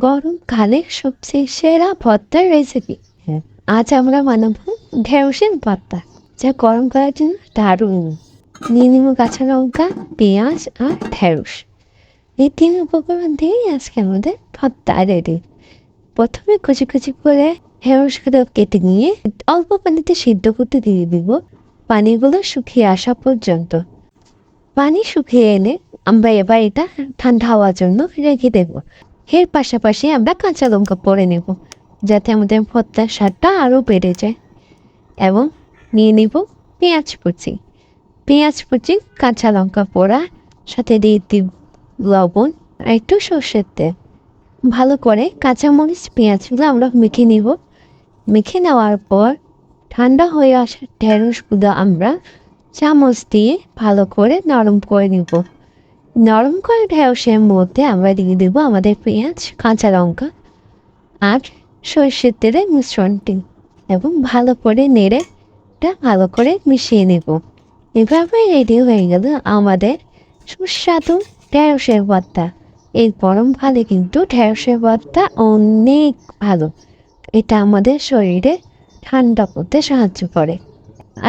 গরমকালে সবচেয়ে সেরা ভর্তার রেসিপি। হ্যাঁ, আজ আমরা বানাবো ঢেঁড়সের ভর্তা, যা গরমকালের জন্য দারুণ। নিয়ে নিব কাঁচা লঙ্কা, পেঁয়াজ আর ঢেঁড়স। এই তিন উপকরণ দিয়েই আজকে আমাদের ভর্তা রেডি। প্রথমে কুচি কুচি করে ঢেঁড়সগুলো কেটে নিয়ে অল্প পানিতে সিদ্ধ করতে দিয়ে দিব, পানিগুলো শুকিয়ে আসা পর্যন্ত। পানি শুকিয়ে এলে আমরা এবার এটা ঠান্ডা হওয়ার জন্য রেখে দেবো। এর পাশাপাশি আমরা কাঁচা লঙ্কা পরে নেব, যাতে আমাদের ভর্তার স্বাদটা আরও বেড়ে যায়। এবং নিয়ে নিব পেঁয়াজ কুচি, কাঁচা লঙ্কা পোড়া, সাথে দিয়ে দিব লবণ আর একটু সর্ষের তেল। ভালো করে কাঁচামরিচ পেঁয়াজগুলো আমরা মেখে নিব। মেখে নেওয়ার পর ঠান্ডা হয়ে আসা ঢেঁড়সগুলো আমরা চামচ দিয়ে ভালো করে নরম করে নিব। নরম করে ঢেঁড়সের মধ্যে আমরা দিয়ে দেবো আমাদের পেঁয়াজ, কাঁচা লঙ্কা আর সর্ষের তেলের মিশ্রণটি, এবং ভালো করে নেড়ে এটা ভালো করে মিশিয়ে নেব। এভাবে রেডি হয়ে গেল আমাদের সুস্বাদু ঢেঁড়সের ভর্তা। এই গরমকালে কিন্তু ঢেঁড়সের ভর্তা অনেক ভালো। এটা আমাদের শরীরে ঠান্ডা করতে সাহায্য করে,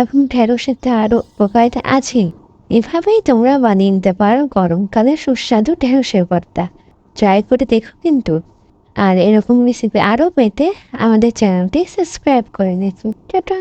এবং ঢেঁড়সের তো আরও উপকারিতা আছে। এভাবেই তোমরা বানিয়ে নিতে পারো গরমকালে সুস্বাদু ঢেঁড়সের ভর্তা। ট্রাই করে দেখো কিন্তু। আর এরকম রেসিপি আরও পেতে আমাদের চ্যানেলটি সাবস্ক্রাইব করে নিন। টাটা।